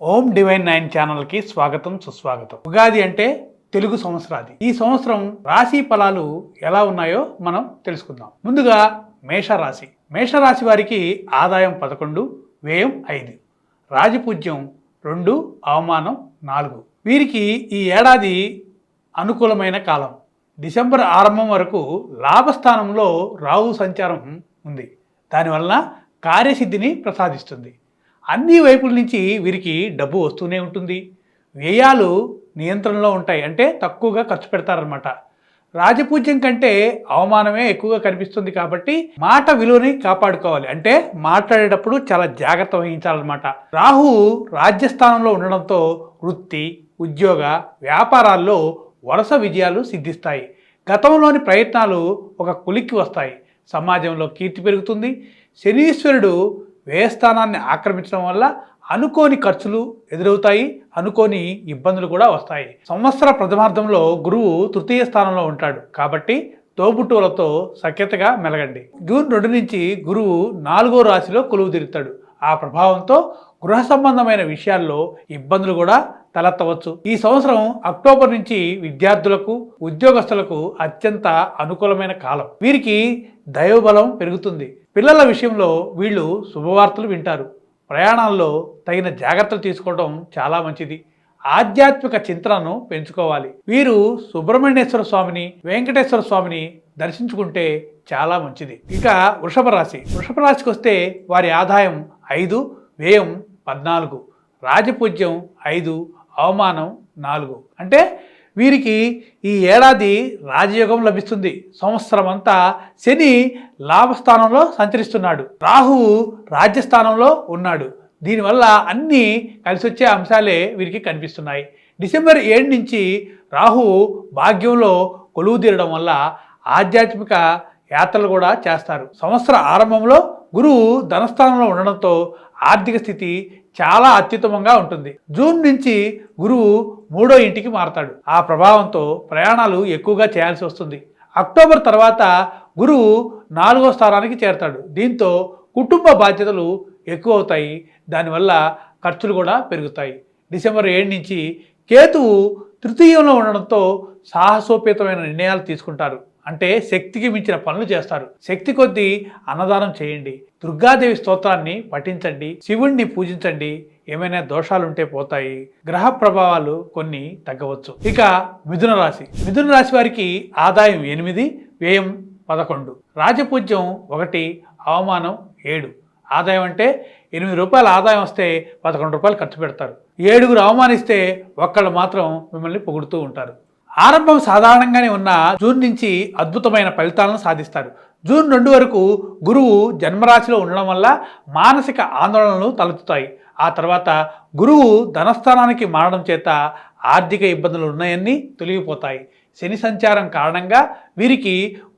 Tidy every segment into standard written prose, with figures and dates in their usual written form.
ఓం divine 9 ఛానల్కి స్వాగతం సుస్వాగతం. ఉగాది అంటే తెలుగు సంవత్సరాది. ఈ సంవత్సరం రాశి ఫలాలు ఎలా ఉన్నాయో మనం తెలుసుకుందాం. ముందుగా మేషరాశి. మేషరాశి వారికి ఆదాయం 11, వ్యయం 5, రాజపూజ్యం 2, అవమానం 4. వీరికి ఈ ఏడాది అనుకూలమైన కాలం. డిసెంబర్ ఆరంభం వరకు లాభస్థానంలో రాహు సంచారం ఉంది. దానివల్ల కార్యసిద్ధిని ప్రసాదిస్తుంది. అన్ని వైపుల నుంచి వీరికి డబ్బు వస్తూనే ఉంటుంది. వ్యయాలు నియంత్రణలో ఉంటాయి, అంటే తక్కువగా ఖర్చు పెడతారనమాట. రాజపూజ్యం కంటే అవమానమే ఎక్కువగా కనిపిస్తుంది కాబట్టి మాట విలువని కాపాడుకోవాలి. అంటే మాట్లాడేటప్పుడు చాలా జాగ్రత్త వహించాలన్నమాట. రాహు రాజ్యస్థానంలో ఉండడంతో వృత్తి, ఉద్యోగ, వ్యాపారాల్లో వరుస విజయాలు సిద్ధిస్తాయి. గతంలోని ప్రయత్నాలు ఒక కొలిక్కి వస్తాయి. సమాజంలో కీర్తి పెరుగుతుంది. శనీశ్వరుడు వ్యయస్థానాన్ని ఆక్రమించడం వల్ల అనుకోని ఖర్చులు ఎదురవుతాయి, అనుకోని ఇబ్బందులు కూడా వస్తాయి. సంవత్సర ప్రథమార్థంలో గురువు తృతీయ స్థానంలో ఉంటాడు కాబట్టి తోబుట్టువులతో సఖ్యతగా మెలగండి. జూన్ 2 నుంచి గురువు 4వ రాశిలో కొలువు తీరుతాడు. ఆ ప్రభావంతో గృహ సంబంధమైన విషయాల్లో ఇబ్బందులు కూడా తలెత్తవచ్చు. ఈ సంవత్సరం అక్టోబర్ నుంచి విద్యార్థులకు, ఉద్యోగస్తులకు అత్యంత అనుకూలమైన కాలం. వీరికి దైవబలం పెరుగుతుంది. పిల్లల విషయంలో వీళ్ళు శుభవార్తలు వింటారు. ప్రయాణాల్లో తగిన జాగ్రత్తలు తీసుకోవడం చాలా మంచిది. ఆధ్యాత్మిక చింతనను పెంచుకోవాలి. వీరు సుబ్రహ్మణ్యేశ్వర స్వామిని, వెంకటేశ్వర స్వామిని దర్శించుకుంటే చాలా మంచిది. ఇక వృషభ రాశి. వృషభ రాశికి వస్తే వారి ఆదాయం 5, వ్యయం 14, రాజపూజ్యం 5, అవమానం 4. అంటే వీరికి ఈ ఏడాది రాజయోగం లభిస్తుంది. సంవత్సరం అంతా శని లాభస్థానంలో సంచరిస్తున్నాడు. రాహువు రాజ్యస్థానంలో ఉన్నాడు. దీనివల్ల అన్నీ కలిసి వచ్చే అంశాలే వీరికి కనిపిస్తున్నాయి. డిసెంబర్ 7 నుంచి రాహువు భాగ్యంలో కొలువు తీరడం వల్ల ఆధ్యాత్మిక యాత్రలు కూడా చేస్తారు. సంవత్సర ఆరంభంలో గురువు ధనస్థానంలో ఉండడంతో ఆర్థిక స్థితి చాలా అత్యుత్తమంగా ఉంటుంది. జూన్ నుంచి గురువు 3వ ఇంటికి మారతాడు. ఆ ప్రభావంతో ప్రయాణాలు ఎక్కువగా చేయాల్సి వస్తుంది. అక్టోబర్ తర్వాత గురువు 4వ స్థానానికి చేరతాడు. దీంతో కుటుంబ బాధ్యతలు ఎక్కువ అవుతాయి. దానివల్ల ఖర్చులు కూడా పెరుగుతాయి. డిసెంబర్ 7 నుంచి కేతువు తృతీయంలో ఉండడంతో సాహసోపేతమైన నిర్ణయాలు తీసుకుంటారు. అంటే శక్తికి మించిన పనులు చేస్తారు. శక్తి కొద్దీ అన్నదానం చేయండి. దుర్గాదేవి స్తోత్రాన్ని పఠించండి. శివుణ్ణి పూజించండి. ఏమైనా దోషాలుంటే పోతాయి. గ్రహ ప్రభావాలు కొన్ని తగ్గవచ్చు. ఇక మిథున రాశి. మిథున రాశి వారికి ఆదాయం 8, వ్యయం 11, రాజపూజ్యం 1, అవమానం 7. ఆదాయం అంటే 8 రూపాయల ఆదాయం వస్తే 11 రూపాయలు ఖర్చు పెడతారు. 7గురు అవమానిస్తే ఒక్కళ్ళు మాత్రం మిమ్మల్ని పొగుడుతూ ఉంటారు. ఆరంభం సాధారణంగానే ఉన్న జూన్ నుంచి అద్భుతమైన ఫలితాలను సాధిస్తారు. జూన్ 2 వరకు గురువు జన్మరాశిలో ఉండడం వల్ల మానసిక ఆందోళనలు తలెత్తుతాయి. ఆ తర్వాత గురువు ధనస్థానానికి మారడం చేత ఆర్థిక ఇబ్బందులు ఉన్నాయన్నీ తొలగిపోతాయి. శని సంచారం కారణంగా వీరికి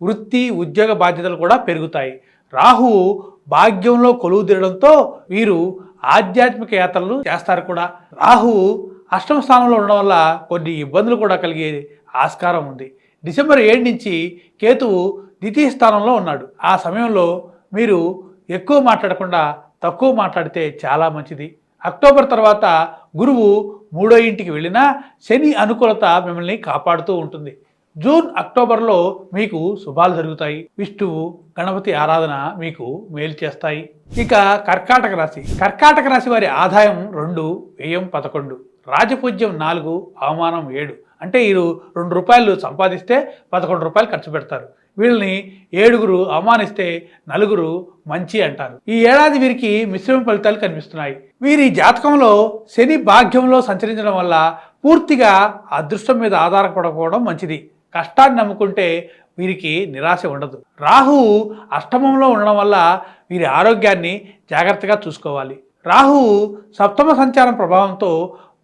వృత్తి, ఉద్యోగ బాధ్యతలు కూడా పెరుగుతాయి. రాహువు భాగ్యంలో కొలువు తీరడంతో వీరు ఆధ్యాత్మిక యాత్రలు చేస్తారు కూడా. రాహువు అష్టమ స్థానంలో ఉండడం వల్ల కొన్ని ఇబ్బందులు కూడా కలిగే ఆస్కారం ఉంది. డిసెంబర్ 7 నుంచి కేతువు ద్వితీయ స్థానంలో ఉన్నాడు. ఆ సమయంలో మీరు ఎక్కువ మాట్లాడకుండా తక్కువ మాట్లాడితే చాలా మంచిది. అక్టోబర్ తర్వాత గురువు 3వ ఇంటికి వెళ్ళినా శని అనుకూలత మిమ్మల్ని కాపాడుతూ ఉంటుంది. జూన్, అక్టోబర్లో మీకు శుభాలు జరుగుతాయి. విష్ణువు, గణపతి ఆరాధన మీకు మేలు చేస్తాయి. ఇక కర్కాటక రాశి. కర్కాటక రాశి వారి ఆదాయం 2, వ్యయం 11, రాజపూజ్యం 4, అవమానం 7. అంటే వీరు 2 రూపాయలు సంపాదిస్తే 11 రూపాయలు ఖర్చు పెడతారు. వీళ్ళని 7గురు అవమానిస్తే 4గురు మంచి అంటారు. ఈ ఏడాది వీరికి మిశ్రమ ఫలితాలు కనిపిస్తున్నాయి. వీరి జాతకంలో శని భాగ్యంలో సంచరించడం వల్ల పూర్తిగా అదృష్టం మీద ఆధారపడకపోవడం మంచిది. కష్టాన్ని నమ్ముకుంటే వీరికి నిరాశ ఉండదు. రాహువు అష్టమంలో ఉండడం వల్ల వీరి ఆరోగ్యాన్ని జాగ్రత్తగా చూసుకోవాలి. రాహువు సప్తమ సంచారం ప్రభావంతో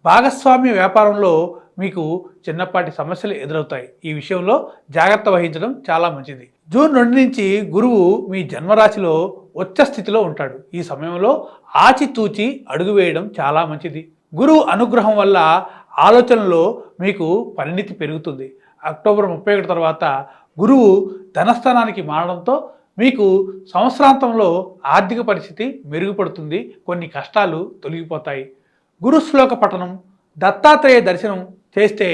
భాగస్వామ్య వ్యాపారంలో మీకు చిన్నపాటి సమస్యలు ఎదురవుతాయి. ఈ విషయంలో జాగ్రత్త వహించడం చాలా మంచిది. జూన్ 2 నుంచి గురువు మీ జన్మరాశిలో ఉచ్చ స్థితిలో ఉంటాడు. ఈ సమయంలో ఆచితూచి అడుగు వేయడం చాలా మంచిది. గురువు అనుగ్రహం వల్ల ఆలోచనలో మీకు పరిణితి పెరుగుతుంది. అక్టోబర్ 31 తర్వాత గురువు ధనస్థానానికి మారడంతో మీకు సంవత్సరాంతంలో ఆర్థిక పరిస్థితి మెరుగుపడుతుంది. కొన్ని కష్టాలు తొలగిపోతాయి. గురు శ్లోక పఠనం, దత్తాత్రేయ దర్శనం చేస్తే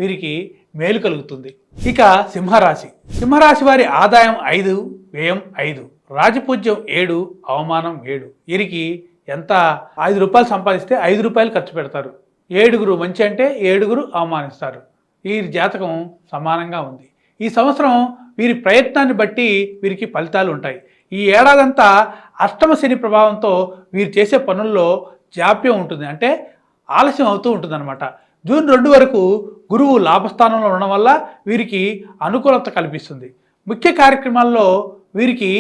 వీరికి మేలు కలుగుతుంది. ఇక సింహరాశి. సింహరాశి వారి ఆదాయం 5, వ్యయం 5, రాజపూజ్యం 7, అవమానం 7. వీరికి ఎంత 5 రూపాయలు సంపాదిస్తే 5 రూపాయలు ఖర్చు పెడతారు. 7 మంచి అంటే 7 అవమానిస్తారు. వీరి జాతకం సమానంగా ఉంది. ఈ సంవత్సరం వీరి ప్రయత్నాన్ని బట్టి వీరికి ఫలితాలు ఉంటాయి. ఈ ఏడాదంతా అష్టమ శని ప్రభావంతో వీరు చేసే పనుల్లో జాప్యం ఉంటుంది, అంటే ఆలస్యం అవుతూ ఉంటుంది అనమాట. జూన్ 2 వరకు గురువు లాభస్థానంలో ఉండడం వల్ల వీరికి అనుకూలత కల్పిస్తుంది. ముఖ్య కార్యక్రమాల్లో వీరికి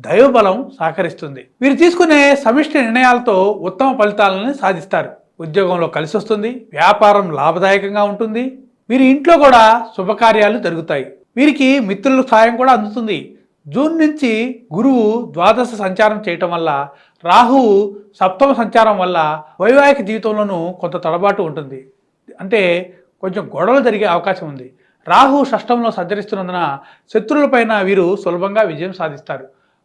దైవబలం సహకరిస్తుంది. వీరు తీసుకునే సమిష్టి నిర్ణయాలతో ఉత్తమ ఫలితాలను సాధిస్తారు. ఉద్యోగంలో కలిసి వస్తుంది, వ్యాపారం లాభదాయకంగా ఉంటుంది. వీరి ఇంట్లో కూడా శుభకార్యాలు జరుగుతాయి. వీరికి మిత్రుల సాయం కూడా అందుతుంది. జూన్ నుంచి గురువు ద్వాదశ సంచారం చేయటం వల్ల, రాహువు సప్తమ సంచారం వల్ల వైవాహిక జీవితంలోనూ కొంత తడబాటు ఉంటుంది, అంటే కొంచెం గొడవలు జరిగే అవకాశం ఉంది. రాహు షష్టంలో సంచరిస్తున్నందున శత్రువులపైన వీరు సులభంగా విజయం సాధిస్తారు.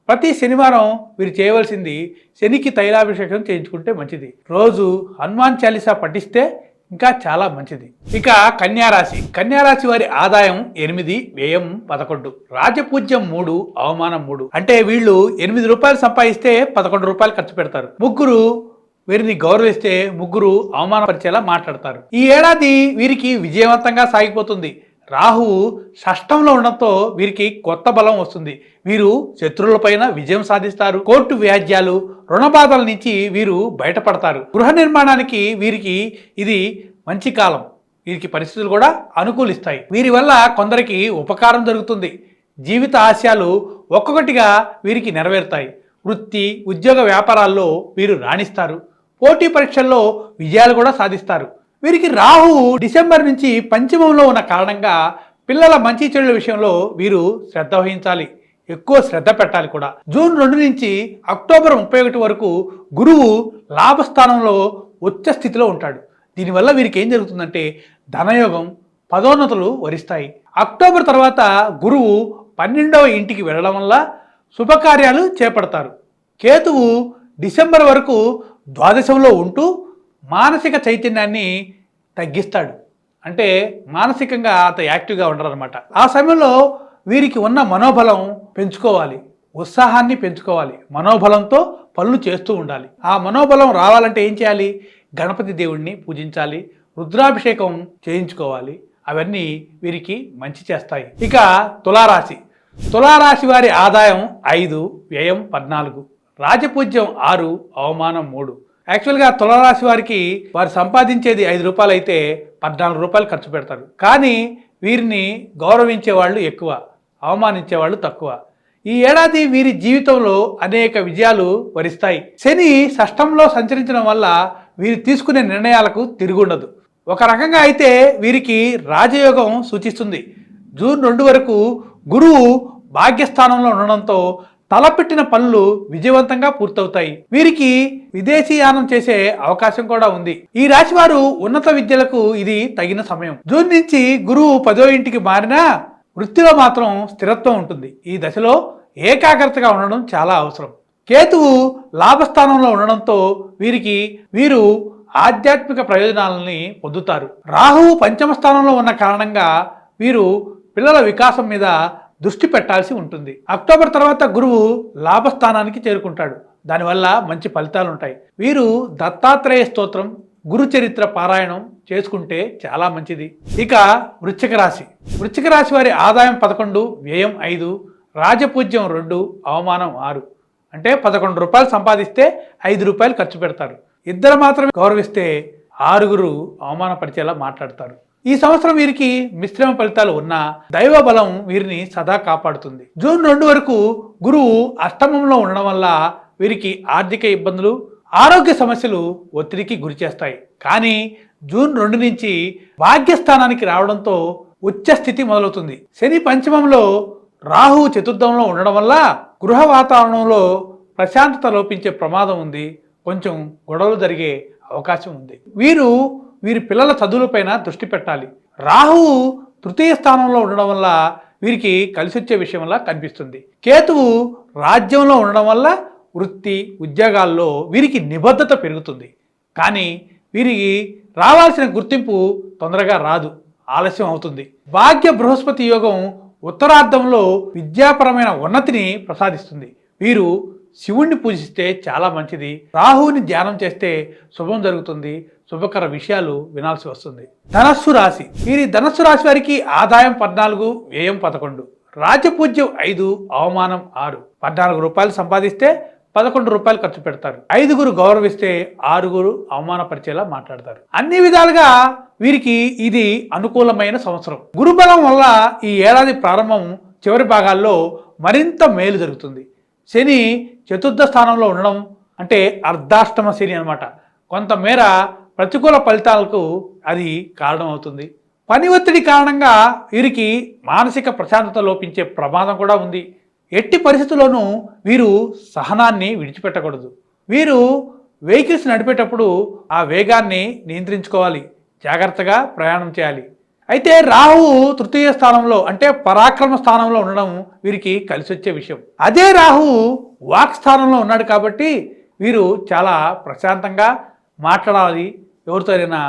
ప్రతి శనివారం వీరు చేయవలసింది శనికి తైలాభిషేకం చేయించుకుంటే మంచిది. రోజు హనుమాన్ చాలీసా పఠిస్తే ఇంకా చాలా మంచిది. ఇక కన్యారాశి. కన్యారాశి వారి ఆదాయం 8, వ్యయం 11, రాజపూజ్యం 3, అవమానం 3. అంటే వీళ్ళు 8 రూపాయలు సంపాదిస్తే 11 రూపాయలు ఖర్చు పెడతారు. ముగ్గురు వీరిని గౌరవిస్తే ముగ్గురు అవమానపరిచేలా మాట్లాడతారు. ఈ ఏడాది వీరికి విజయవంతంగా సాగిపోతుంది. రాహువు షష్టంలో ఉండడంతో వీరికి కొత్త బలం వస్తుంది. వీరు శత్రువులపైన విజయం సాధిస్తారు. కోర్టు వ్యాజ్యాలు, రుణ బాధల నుంచి వీరు బయటపడతారు. గృహ నిర్మాణానికి వీరికి ఇది మంచి కాలం. వీరికి పరిస్థితులు కూడా అనుకూలిస్తాయి. వీరి వల్ల కొందరికి ఉపకారం జరుగుతుంది. జీవిత ఆశయాలు ఒక్కొక్కటిగా వీరికి నెరవేరుతాయి. వృత్తి, ఉద్యోగ వ్యాపారాల్లో వీరు రాణిస్తారు. పోటీ పరీక్షల్లో విజయాలు కూడా సాధిస్తారు. వీరికి రాహు డిసెంబర్ నుంచి పంచమంలో ఉన్న కారణంగా పిల్లల మంచి చెడుల విషయంలో వీరు శ్రద్ధ వహించాలి, ఎక్కువ శ్రద్ధ పెట్టాలి కూడా. జూన్ 2 నుంచి అక్టోబర్ 31 వరకు గురువు లాభస్థానంలో ఉచ్చ స్థితిలో ఉంటాడు. దీనివల్ల వీరికి ఏం జరుగుతుందంటే ధనయోగం, పదోన్నతులు వరిస్తాయి. అక్టోబర్ తర్వాత గురువు 12వ ఇంటికి వెళ్ళడం వల్ల శుభకార్యాలు చేపడతారు. కేతువు డిసెంబర్ వరకు ద్వాదశంలో ఉంటూ మానసిక చైతన్యాన్ని తగ్గిస్తాడు, అంటే మానసికంగా అంత యాక్టివ్గా ఉండరన్నమాట. ఆ సమయంలో వీరికి ఉన్న మనోబలం పెంచుకోవాలి, ఉత్సాహాన్ని పెంచుకోవాలి. మనోబలంతో పనులు చేస్తూ ఉండాలి. ఆ మనోబలం రావాలంటే ఏం చేయాలి? గణపతి దేవుణ్ణి పూజించాలి, రుద్రాభిషేకం చేయించుకోవాలి. అవన్నీ వీరికి మంచి చేస్తాయి. ఇక తులారాశి. తులారాశి వారి ఆదాయం 5, వ్యయం 14, రాజపూజ్యం 6, అవమానం 3. యాక్చువల్గా తులారాశి వారికి వారు సంపాదించేది 5 రూపాయలు అయితే 14 రూపాయలు ఖర్చు పెడతారు. కానీ వీరిని గౌరవించే వాళ్ళు ఎక్కువ, అవమానించే వాళ్ళు తక్కువ. ఈ ఏడాది వీరి జీవితంలో అనేక విజయాలు వరిస్తాయి. శని షష్టంలో సంచరించడం వల్ల వీరు తీసుకునే నిర్ణయాలకు తిరుగుండదు. ఒక రకంగా అయితే వీరికి రాజయోగం సూచిస్తుంది. జూన్ 2 వరకు గురువు భాగ్యస్థానంలో ఉండడంతో తలపెట్టిన పనులు విజయవంతంగా పూర్తవుతాయి. వీరికి విదేశీయానం చేసే అవకాశం కూడా ఉంది. ఈ రాశి వారు ఉన్నత విద్యలకు ఇది తగిన సమయం. జూన్ నుంచి గురువు 10వ ఇంటికి మారినా వృత్తిలో మాత్రం స్థిరత్వం ఉంటుంది. ఈ దశలో ఏకాగ్రతగా ఉండడం చాలా అవసరం. కేతువు లాభస్థానంలో ఉండడంతో వీరు ఆధ్యాత్మిక ప్రయోజనాలని పొందుతారు. రాహువు పంచమ స్థానంలో ఉన్న కారణంగా వీరు పిల్లల వికాసం మీద దృష్టి పెట్టాల్సి ఉంటుంది. అక్టోబర్ తర్వాత గురువు లాభస్థానానికి చేరుకుంటాడు. దానివల్ల మంచి ఫలితాలు ఉంటాయి. వీరు దత్తాత్రేయ స్తోత్రం, గురు చరిత్ర పారాయణం చేసుకుంటే చాలా మంచిది. ఇక వృశ్చిక రాశి. వృశ్చిక రాశి వారి ఆదాయం 11, వ్యయం 5, రాజపూజ్యం 2, అవమానం 6. అంటే 11 రూపాయలు సంపాదిస్తే 5 రూపాయలు ఖర్చు పెడతారు. ఇద్దరు మాత్రమే గౌరవిస్తే 6 అవమానపరిచేలా మాట్లాడతారు. ఈ సంవత్సరం వీరికి మిశ్రమ ఫలితాలు ఉన్నా దైవ బలం వీరిని సదా కాపాడుతుంది. జూన్ 2 వరకు గురువు అష్టమంలో ఉండడం వల్ల వీరికి ఆర్థిక ఇబ్బందులు, ఆరోగ్య సమస్యలు ఒత్తిడికి గురి చేస్తాయి. కానీ జూన్ 2 నుంచి భాగ్యస్థానానికి రావడంతో ఉచ్చ స్థితి మొదలవుతుంది. శని పంచమంలో, రాహు చతుర్థంలో ఉండడం వల్ల గృహ వాతావరణంలో ప్రశాంతత లోపించే ప్రమాదం ఉంది. కొంచెం గొడవలు జరిగే అవకాశం ఉంది. వీరి పిల్లల చదువులపైన దృష్టి పెట్టాలి. రాహువు తృతీయ స్థానంలో ఉండడం వల్ల వీరికి కలిసి వచ్చే విషయం వల్ల కనిపిస్తుంది. కేతువు రాజ్యంలో ఉండడం వల్ల వృత్తి, ఉద్యోగాల్లో వీరికి నిబద్ధత పెరుగుతుంది. కానీ వీరికి రావాల్సిన గుర్తింపు తొందరగా రాదు, ఆలస్యం అవుతుంది. భాగ్య బృహస్పతి యోగం ఉత్తరార్ధంలో విద్యాపరమైన ఉన్నతిని ప్రసాదిస్తుంది. వీరు శివుణ్ణి పూజిస్తే చాలా మంచిది. రాహువుని ధ్యానం చేస్తే శుభం జరుగుతుంది, శుభకర విషయాలు వినాల్సి వస్తుంది. ధనస్సు రాశి. వీరి ధనస్సు రాశి వారికి ఆదాయం 14, వ్యయం 11, రాజపూజ్యం 5, అవమానం 6. 14 రూపాయలు సంపాదిస్తే 11 రూపాయలు ఖర్చు పెడతారు. 5గురు గౌరవిస్తే 6గురు అవమానపరిచేలా మాట్లాడతారు. అన్ని విధాలుగా వీరికి ఇది అనుకూలమైన సంవత్సరం. గురుబలం వల్ల ఈ ఏడాది ప్రారంభం చివరి భాగాల్లో మరింత మేలు జరుగుతుంది. శని చతుర్థ స్థానంలో ఉండడం అంటే అర్ధాష్టమ శని అన్నమాట. కొంతమేర ప్రతికూల ఫలితాలకు అది కారణమవుతుంది. పని ఒత్తిడి కారణంగా వీరికి మానసిక ప్రశాంతత లోపించే ప్రమాదం కూడా ఉంది. ఎట్టి పరిస్థితుల్లోనూ వీరు సహనాన్ని విడిచిపెట్టకూడదు. వీరు వెహికల్స్ నడిపేటప్పుడు ఆ వేగాన్ని నియంత్రించుకోవాలి, జాగ్రత్తగా ప్రయాణం చేయాలి. అయితే రాహువు తృతీయ స్థానంలో అంటే పరాక్రమ స్థానంలో ఉండడం వీరికి కలిసి వచ్చే విషయం. అదే రాహువు వాక్ స్థానంలో ఉన్నాడు కాబట్టి వీరు చాలా ప్రశాంతంగా మాట్లాడాలి, ఎవరితో అయినా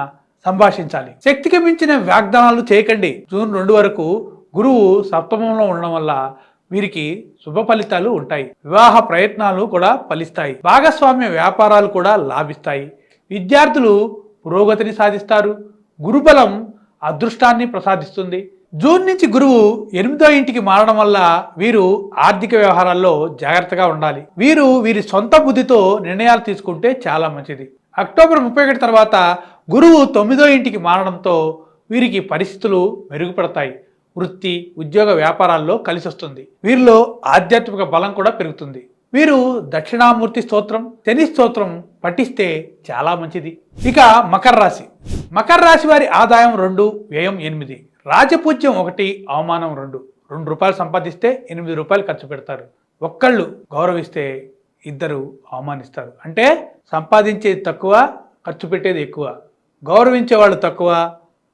సంభాషించాలి. శక్తికి మించిన వాగ్దానాలు చేయకండి. జూన్ 2 వరకు గురువు సప్తమంలో ఉండడం వల్ల వీరికి శుభ ఫలితాలు ఉంటాయి. వివాహ ప్రయత్నాలు కూడా ఫలిస్తాయి. భాగస్వామ్య వ్యాపారాలు కూడా లాభిస్తాయి. విద్యార్థులు పురోగతిని సాధిస్తారు. గురుబలం అదృష్టాన్ని ప్రసాదిస్తుంది. జూన్ నుంచి గురువు 8వ ఇంటికి మారడం వల్ల వీరు ఆర్థిక వ్యవహారాల్లో జాగ్రత్తగా ఉండాలి. వీరి సొంత బుద్ధితో నిర్ణయాలు తీసుకుంటే చాలా మంచిది. అక్టోబర్ 31 తర్వాత గురువు 9వ ఇంటికి మారడంతో వీరికి పరిస్థితులు మెరుగుపడతాయి. వృత్తి, ఉద్యోగ వ్యాపారాల్లో కలిసి వస్తుంది. వీరిలో ఆధ్యాత్మిక బలం కూడా పెరుగుతుంది. వీరు దక్షిణామూర్తి స్తోత్రం, శని స్తోత్రం పఠిస్తే చాలా మంచిది. ఇక మకర రాశి. మకర రాశి వారి ఆదాయం 2, వ్యయం 8, రాజపూజ్యం 1, అవమానం 2. 2 రూపాయలు సంపాదిస్తే 8 రూపాయలు ఖర్చు పెడతారు. ఒక్కళ్ళు గౌరవిస్తే 2 అవమానిస్తారు. అంటే సంపాదించేది తక్కువ, ఖర్చు పెట్టేది ఎక్కువ. గౌరవించే వాళ్ళు తక్కువ,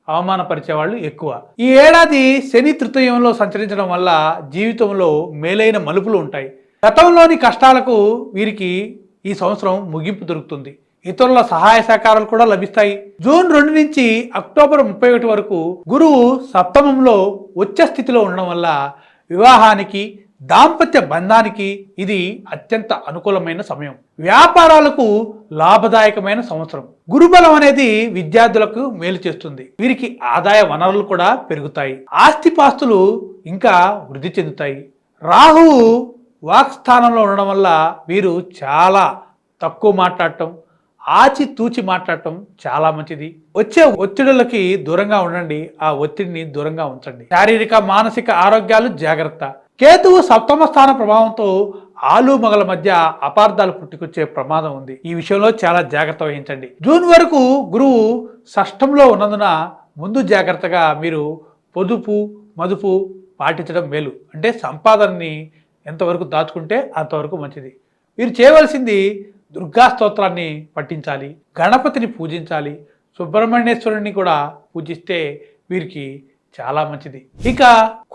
అవమానపరిచే వాళ్ళు ఎక్కువ. ఈ ఏడాది శని తృతీయంలో సంచరించడం వల్ల జీవితంలో మేలైన మలుపులు ఉంటాయి. గతంలోని కష్టాలకు వీరికి ఈ సంవత్సరం ముగింపు దొరుకుతుంది. ఇతరుల సహాయ సహకారాలు కూడా లభిస్తాయి. జూన్ 2 నుంచి అక్టోబర్ 31 వరకు గురువు సప్తమంలో ఉచ్చ స్థితిలో ఉండడం వల్ల వివాహానికి, దాంపత్య బంధానికి ఇది అత్యంత అనుకూలమైన సమయం. వ్యాపారాలకు లాభదాయకమైన సంవత్సరం. గురుబలం అనేది విద్యార్థులకు మేలు చేస్తుంది. వీరికి ఆదాయ వనరులు కూడా పెరుగుతాయి. ఆస్తిపాస్తులు ఇంకా వృద్ధి చెందుతాయి. రాహువు వాక్ స్థానంలో ఉండడం వల్ల వీరు చాలా తక్కువ మాట్లాడటం, ఆచితూచి మాట్లాడటం చాలా మంచిది. వచ్చే ఒత్తిడులకి దూరంగా ఉండండి, ఆ ఒత్తిడిని దూరంగా ఉంచండి. శారీరక, మానసిక ఆరోగ్యాలు జాగ్రత్త. కేతువు సప్తమ స్థాన ప్రభావంతో ఆలు మగల మధ్య అపార్థాలు పుట్టుకొచ్చే ప్రమాదం ఉంది. ఈ విషయంలో చాలా జాగ్రత్త వహించండి. జూన్ వరకు గురువు షష్టంలో ఉన్నందున ముందు జాగ్రత్తగా మీరు పొదుపు, మదుపు పాటించడం మేలు. అంటే సంపాదనని ఎంతవరకు దాచుకుంటే అంతవరకు మంచిది. మీరు చేయవలసింది దుర్గా స్తోత్రాన్ని పఠించాలి, గణపతిని పూజించాలి, సుబ్రహ్మణ్యేశ్వరుని కూడా పూజిస్తే వీరికి చాలా మంచిది. ఇక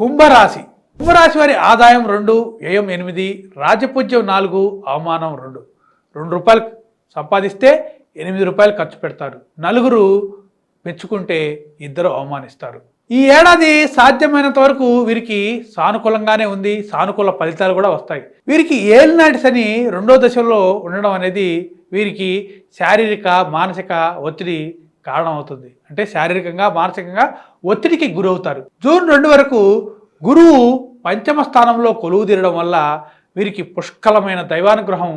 కుంభరాశి. కుంభరాశి వారి ఆదాయం 2, వ్యయం 8, రాజపూజ్యం 4, అవమానం 2. 2 రూపాయలు సంపాదిస్తే 8 రూపాయలు ఖర్చు పెడతారు. 4 మెచ్చుకుంటే 2 అవమానిస్తారు. ఈ ఏడాది సాధ్యమైనంత వరకు వీరికి సానుకూలంగానే ఉంది. సానుకూల ఫలితాలు కూడా వస్తాయి. వీరికి ఏలినాటి శని 2వ దశలో ఉండడం అనేది వీరికి శారీరక, మానసిక ఒత్తిడి కారణమవుతుంది. అంటే శారీరకంగా, మానసికంగా ఒత్తిడికి గురవుతారు. జూన్ 2 వరకు గురువు పంచమ స్థానంలో కొలువు తీరడం వల్ల వీరికి పుష్కలమైన దైవానుగ్రహం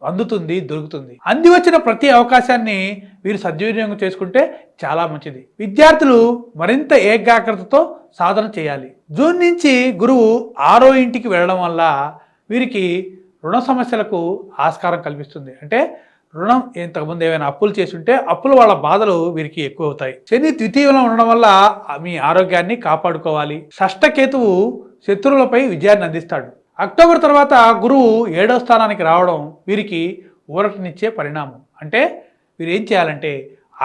అందుతుంది, దొరుకుతుంది. అంది వచ్చిన ప్రతి అవకాశాన్ని వీరు సద్వినియోగం చేసుకుంటే చాలా మంచిది. విద్యార్థులు మరింత ఏకాగ్రతతో సాధన చేయాలి. జూన్ నుంచి గురువు 6వ ఇంటికి వెళ్ళడం వల్ల వీరికి రుణ సమస్యలకు ఆస్కారం కల్పిస్తుంది. అంటే రుణం ఇంతకుముందు ఏమైనా అప్పులు చేస్తుంటే అప్పులు వాళ్ళ బాధలు వీరికి ఎక్కువ అవుతాయి. శని ద్వితీయంలో ఉండడం వల్ల మీ ఆరోగ్యాన్ని కాపాడుకోవాలి. షష్టకేతువు శత్రువులపై విజయాన్ని అందిస్తాడు. అక్టోబర్ తర్వాత గురువు 7వ స్థానానికి రావడం వీరికి ఊరటనిచ్చే పరిణామం. అంటే వీరు ఏం చేయాలంటే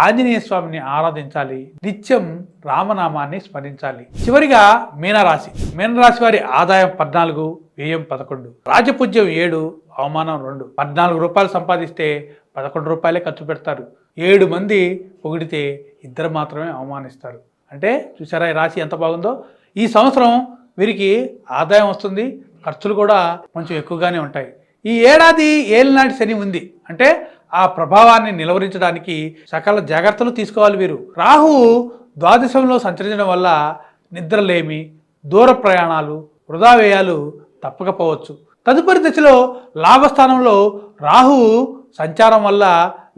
ఆంజనేయ స్వామిని ఆరాధించాలి, నిత్యం రామనామాన్ని స్మరించాలి. చివరిగా మీనరాశి. మీనరాశి వారి ఆదాయం 14, వ్యయం 11, రాజపూజ్యం 7, అవమానం 2. 14 రూపాయలు సంపాదిస్తే 11 రూపాయలే ఖర్చు పెడతారు. 7 మంది పొగిడితే 2 మాత్రమే అవమానిస్తారు. అంటే చూసారా ఈ రాశి ఎంత బాగుందో. ఈ సంవత్సరం వీరికి ఆదాయం వస్తుంది, ఖర్చులు కూడా కొంచెం ఎక్కువగానే ఉంటాయి. ఈ ఏడాది ఏలినాటి శని ఉంది అంటే ఆ ప్రభావాన్ని నిలవరించడానికి సకల జాగ్రత్తలు తీసుకోవాలి వీరు. రాహువు ద్వాదశంలో సంచరించడం వల్ల నిద్రలేమి, దూర ప్రయాణాలు, వృధా వ్యయాలు తప్పకపోవచ్చు. తదుపరి దశలో లాభస్థానంలో రాహువు సంచారం వల్ల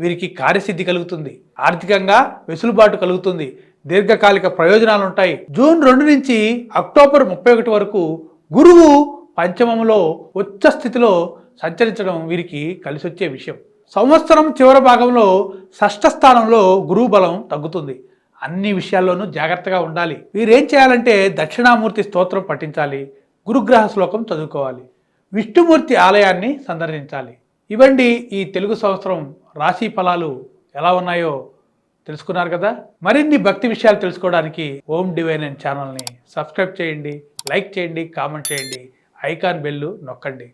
వీరికి కార్యసిద్ధి కలుగుతుంది, ఆర్థికంగా వెసులుబాటు కలుగుతుంది, దీర్ఘకాలిక ప్రయోజనాలు ఉంటాయి. జూన్ 2 నుంచి అక్టోబర్ 31 వరకు గురువు పంచమంలో ఉచ్చ స్థితిలో సంచరించడం వీరికి కలిసొచ్చే విషయం. సంవత్సరం చివరి భాగంలో షష్ఠ స్థానంలో గురువు బలం తగ్గుతుంది. అన్ని విషయాల్లోనూ జాగ్రత్తగా ఉండాలి. వీరేం చేయాలంటే దక్షిణామూర్తి స్తోత్రం పఠించాలి, గురుగ్రహ శ్లోకం చదువుకోవాలి, విష్ణుమూర్తి ఆలయాన్ని సందర్శించాలి. ఇవండి ఈ తెలుగు సంవత్సరం రాశి ఫలాలు ఎలా ఉన్నాయో తెలుసుకున్నారు కదా. మరిన్ని భక్తి విషయాలు తెలుసుకోవడానికి ఓం డివైన్ ఛానల్ని సబ్స్క్రైబ్ చేయండి, లైక్ చేయండి, కామెంట్ చేయండి, ఐకాన్ బెల్ నొక్కండి.